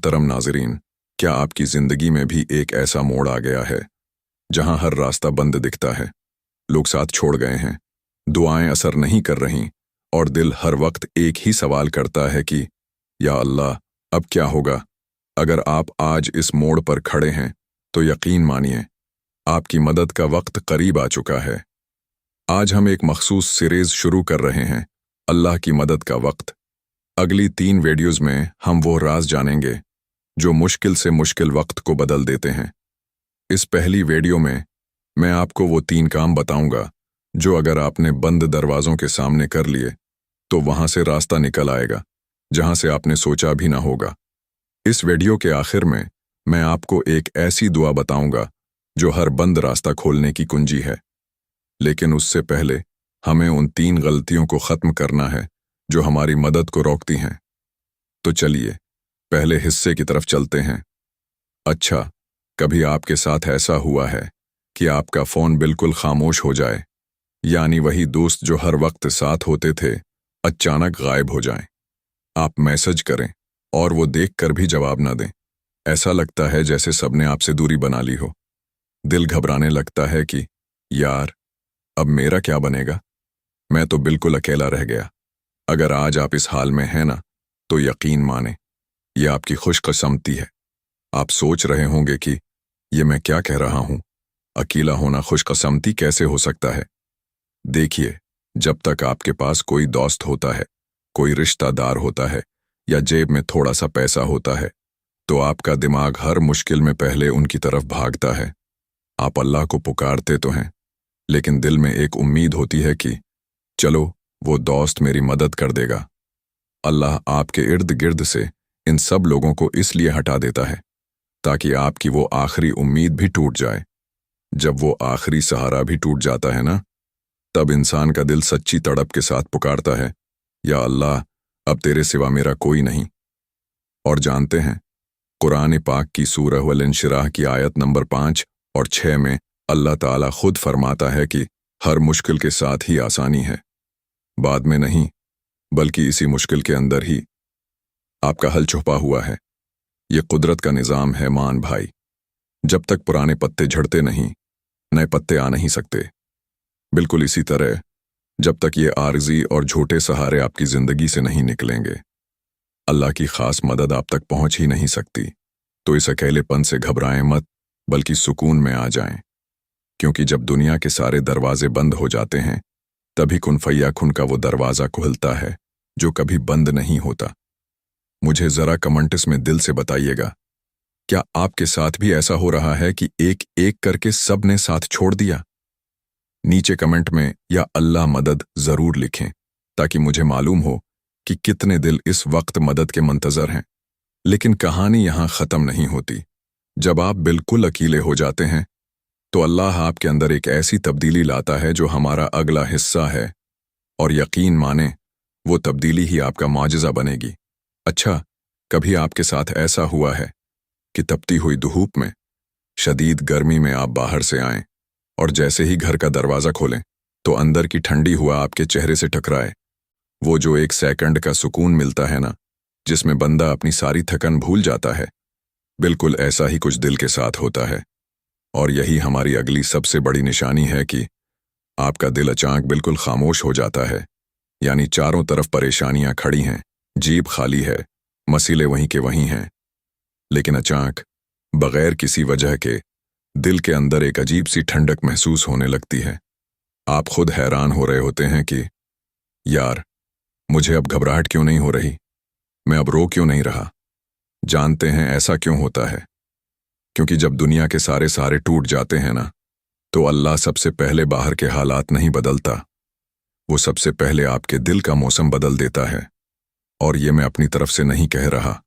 मोहतरम नाज़रीन, क्या आपकी ज़िंदगी में भी एक ऐसा मोड़ आ गया है जहां हर रास्ता बंद दिखता है, लोग साथ छोड़ गए हैं, दुआएं असर नहीं कर रहीं और दिल हर वक्त एक ही सवाल करता है कि या अल्लाह, अब क्या होगा? अगर आप आज इस मोड़ पर खड़े हैं तो यकीन मानिए आपकी मदद का वक्त करीब आ चुका है। आज हम एक मखसूस सीरीज़ शुरू कर रहे हैं, अल्लाह की मदद का वक्त। अगली 3 वीडियोज़ में हम वो राज जानेंगे जो मुश्किल से मुश्किल वक्त को बदल देते हैं। इस पहली वीडियो में मैं आपको वो 3 काम बताऊंगा जो अगर आपने बंद दरवाज़ों के सामने कर लिए तो वहां से रास्ता निकल आएगा जहां से आपने सोचा भी ना होगा। इस वीडियो के आखिर में मैं आपको एक ऐसी दुआ बताऊंगा जो हर बंद रास्ता खोलने की कुंजी है। लेकिन उससे पहले हमें उन 3 गलतियों को ख़त्म करना है जो हमारी मदद को रोकती हैं। तो चलिए पहले हिस्से की तरफ चलते हैं। अच्छा, कभी आपके साथ ऐसा हुआ है कि आपका फ़ोन बिल्कुल खामोश हो जाए, यानी वही दोस्त जो हर वक्त साथ होते थे अचानक गायब हो जाएं? आप मैसेज करें और वो देखकर भी जवाब ना दें। ऐसा लगता है जैसे सबने आपसे दूरी बना ली हो। दिल घबराने लगता है कि यार, अब मेरा क्या बनेगा? मैं तो बिल्कुल अकेला रह गया। अगर आज आप इस हाल में हैं ना, तो यकीन माने ये आपकी खुशकिस्मती है। आप सोच रहे होंगे कि ये मैं क्या कह रहा हूं, अकेला होना खुशकिस्मती कैसे हो सकता है? देखिए, जब तक आपके पास कोई दोस्त होता है, कोई रिश्तेदार होता है या जेब में थोड़ा सा पैसा होता है, तो आपका दिमाग हर मुश्किल में पहले उनकी तरफ भागता है। आप अल्लाह को पुकारते तो हैं, लेकिन दिल में एक उम्मीद होती है कि चलो वो दोस्त मेरी मदद कर देगा। अल्लाह आपके इर्द गिर्द से इन सब लोगों को इसलिए हटा देता है ताकि आपकी वो आखिरी उम्मीद भी टूट जाए। जब वो आखिरी सहारा भी टूट जाता है ना, तब इंसान का दिल सच्ची तड़प के साथ पुकारता है, या अल्लाह, अब तेरे सिवा मेरा कोई नहीं। और जानते हैं, कुरान पाक की सूरह वल इंशिराह की आयत नंबर 5 और 6 में अल्लाह ताला खुद फरमाता है कि हर मुश्किल के साथ ही आसानी है, बाद में नहीं बल्कि इसी मुश्किल के अंदर ही आपका हल छुपा हुआ है। ये कुदरत का निज़ाम है मान भाई। जब तक पुराने पत्ते झड़ते नहीं, नए पत्ते आ नहीं सकते। बिल्कुल इसी तरह जब तक ये आर्जी और झूठे सहारे आपकी ज़िंदगी से नहीं निकलेंगे, अल्लाह की ख़ास मदद आप तक पहुंच ही नहीं सकती। तो इस अकेलेपन से घबराएं मत, बल्कि सुकून में आ जाएं, क्योंकि जब दुनिया के सारे दरवाजे बंद हो जाते हैं, तभी कुन फय्याकुन का वो दरवाज़ा खुलता है जो कभी बंद नहीं होता। मुझे ज़रा कमेंट्स में दिल से बताइएगा, क्या आपके साथ भी ऐसा हो रहा है कि एक एक करके सब ने साथ छोड़ दिया? नीचे कमेंट में या अल्लाह मदद ज़रूर लिखें ताकि मुझे मालूम हो कि कितने दिल इस वक्त मदद के मंतज़र हैं। लेकिन कहानी यहाँ ख़त्म नहीं होती। जब आप बिल्कुल अकेले हो जाते हैं तो अल्लाह आपके अंदर एक ऐसी तब्दीली लाता है जो हमारा अगला हिस्सा है, और यकीन माने वो तब्दीली ही आपका मौजज़ा बनेगी। अच्छा, कभी आपके साथ ऐसा हुआ है कि तपती हुई धूप में, शदीद गर्मी में आप बाहर से आएं और जैसे ही घर का दरवाज़ा खोलें तो अंदर की ठंडी हवा आपके चेहरे से टकराए? वो जो 1 सेकंड का सुकून मिलता है ना, जिसमें बंदा अपनी सारी थकन भूल जाता है, बिल्कुल ऐसा ही कुछ दिल के साथ होता है। और यही हमारी अगली सबसे बड़ी निशानी है कि आपका दिल अचानक बिल्कुल खामोश हो जाता है, यानी चारों तरफ परेशानियां खड़ी हैं, जेब खाली है, मसले वहीं के वहीं हैं, लेकिन अचानक बगैर किसी वजह के दिल के अंदर एक अजीब सी ठंडक महसूस होने लगती है। आप खुद हैरान हो रहे होते हैं कि यार, मुझे अब घबराहट क्यों नहीं हो रही, मैं अब रो क्यों नहीं रहा? जानते हैं ऐसा क्यों होता है? क्योंकि जब दुनिया के सारे सहारे टूट जाते हैं ना, तो अल्लाह सबसे पहले बाहर के हालात नहीं बदलता, वो सबसे पहले आपके दिल का मौसम बदल देता है। और ये मैं अपनी तरफ से नहीं कह रहा।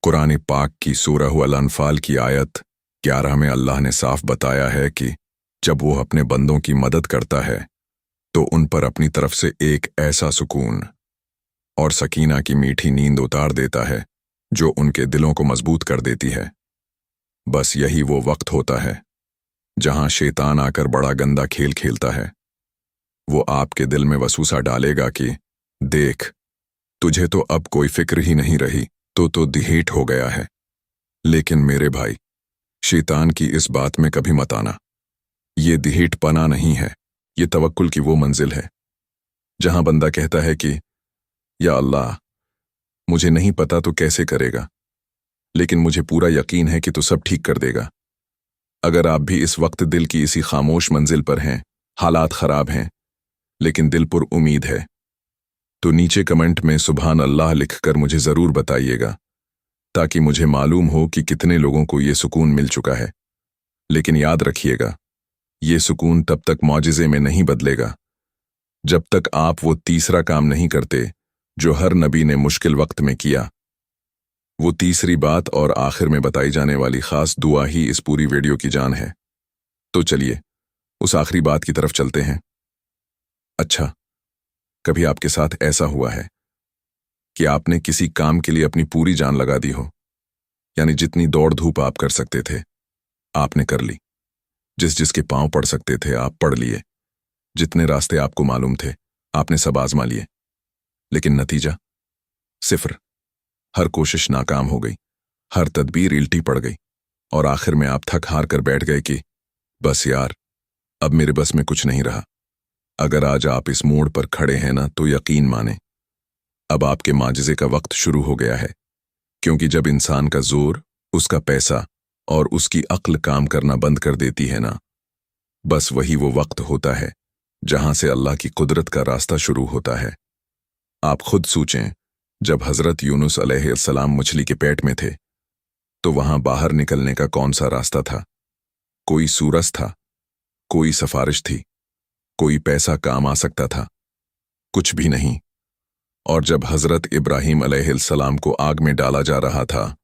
कुरान पाक की सूरह अल अनफाल की आयत 11 में अल्लाह ने साफ बताया है कि जब वो अपने बंदों की मदद करता है तो उन पर अपनी तरफ से एक ऐसा सुकून और सकीना की मीठी नींद उतार देता है जो उनके दिलों को मजबूत कर देती है। बस यही वो वक्त होता है जहां शैतान आकर बड़ा गंदा खेल खेलता है। वो आपके दिल में वसूसा डालेगा कि देख, तुझे तो अब कोई फिक्र ही नहीं रही, तो दिहेट हो गया है, लेकिन मेरे भाई, शैतान की इस बात में कभी मत आना। ये दिहेट पना नहीं है, ये तवक्कुल की वो मंजिल है जहां बंदा कहता है कि या अल्लाह, मुझे नहीं पता तो कैसे करेगा, लेकिन मुझे पूरा यकीन है कि तू सब ठीक कर देगा। अगर आप भी इस वक्त दिल की इसी खामोश मंजिल पर हैं, हालात खराब हैं, लेकिन दिल पुर उम्मीद है, तो नीचे कमेंट में सुभान अल्लाह लिखकर मुझे ज़रूर बताइएगा, ताकि मुझे मालूम हो कि कितने लोगों को ये सुकून मिल चुका है। लेकिन याद रखिएगा, ये सुकून तब तक मौजिज़े में नहीं बदलेगा जब तक आप वो तीसरा काम नहीं करते जो हर नबी ने मुश्किल वक्त में किया। वो तीसरी बात और आखिर में बताई जाने वाली खास दुआ ही इस पूरी वीडियो की जान है। तो चलिए उस आखिरी बात की तरफ चलते हैं। अच्छा, कभी आपके साथ ऐसा हुआ है कि आपने किसी काम के लिए अपनी पूरी जान लगा दी हो, यानी जितनी दौड़ धूप आप कर सकते थे आपने कर ली, जिसके पांव पड़ सकते थे आप पढ़ लिए, जितने रास्ते आपको मालूम थे आपने सब आजमा लिए, लेकिन नतीजा सिफर। हर कोशिश नाकाम हो गई, हर तदबीर इल्टी पड़ गई, और आखिर में आप थक हार कर बैठ गए कि बस यार, अब मेरे बस में कुछ नहीं रहा। अगर आज आप इस मोड़ पर खड़े हैं ना, तो यकीन माने अब आपके माजिज़े का वक्त शुरू हो गया है। क्योंकि जब इंसान का जोर, उसका पैसा और उसकी अक्ल काम करना बंद कर देती है ना, बस वही वो वक्त होता है जहां से अल्लाह की कुदरत का रास्ता शुरू होता है। आप खुद सोचें, जब हजरत यूनुस अलैहिस्सलाम मछली के पेट में थे तो वहां बाहर निकलने का कौन सा रास्ता था? कोई सूरज था, कोई सिफारिश थी, कोई पैसा काम आ सकता था? कुछ भी नहीं। और जब हजरत इब्राहीम अलैहिस्सलाम को आग में डाला जा रहा था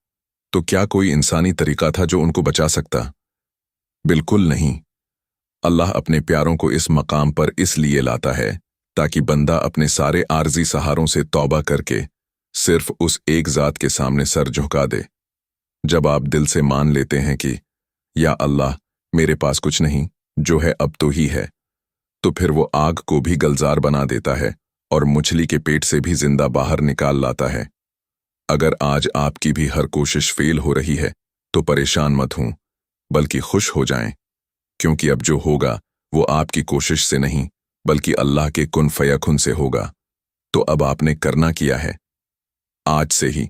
तो क्या कोई इंसानी तरीका था जो उनको बचा सकता? बिल्कुल नहीं। अल्लाह अपने प्यारों को इस मकाम पर इसलिए लाता है ताकि बंदा अपने सारे आर्जी सहारों से तौबा करके सिर्फ उस एक ज़ात के सामने सर झुका दे। जब आप दिल से मान लेते हैं कि या अल्लाह, मेरे पास कुछ नहीं, जो है अब तो ही है, तो फिर वो आग को भी गलजार बना देता है और मछली के पेट से भी जिंदा बाहर निकाल लाता है। अगर आज आपकी भी हर कोशिश फेल हो रही है तो परेशान मत हों, बल्कि खुश हो जाएं, क्योंकि अब जो होगा वो आपकी कोशिश से नहीं बल्कि अल्लाह के कुन फयकुन से होगा। तो अब आपने करना किया है, आज से ही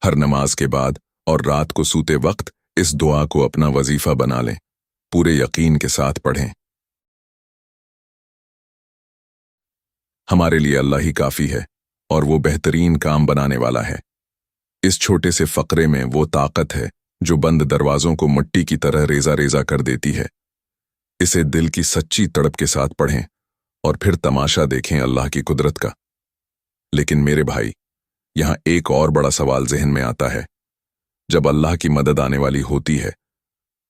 हर नमाज के बाद और रात को सूते वक्त इस दुआ को अपना वजीफा बना लें, पूरे यकीन के साथ पढ़ें। हमारे लिए अल्लाह ही काफ़ी है और वो बेहतरीन काम बनाने वाला है। इस छोटे से फ़क़रे में वो ताकत है जो बंद दरवाज़ों को मिट्टी की तरह रेजा रेजा कर देती है। इसे दिल की सच्ची तड़प के साथ पढ़ें और फिर तमाशा देखें अल्लाह की कुदरत का। लेकिन मेरे भाई, यहाँ एक और बड़ा सवाल ज़हन में आता है, जब अल्लाह की मदद आने वाली होती है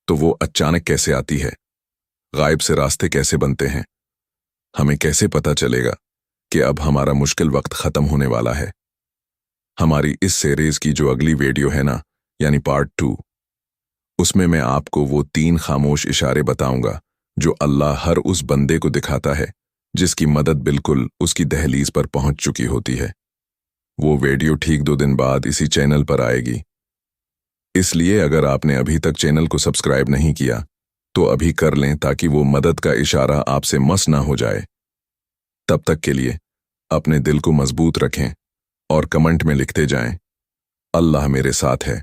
तो वो अचानक कैसे आती है? गायब से रास्ते कैसे बनते हैं? हमें कैसे पता चलेगा कि अब हमारा मुश्किल वक्त ख़त्म होने वाला है? हमारी इस सीरीज़ की जो अगली वीडियो है ना, यानी पार्ट 2, उसमें मैं आपको वो 3 खामोश इशारे बताऊंगा जो अल्लाह हर उस बंदे को दिखाता है जिसकी मदद बिल्कुल उसकी दहलीज पर पहुंच चुकी होती है। वो वीडियो ठीक 2 दिन बाद इसी चैनल पर आएगी, इसलिए अगर आपने अभी तक चैनल को सब्सक्राइब नहीं किया तो अभी कर लें ताकि वो मदद का इशारा आपसे मस ना हो जाए। तब तक के लिए अपने दिल को मजबूत रखें और कमेंट में लिखते जाएं, अल्लाह मेरे साथ है।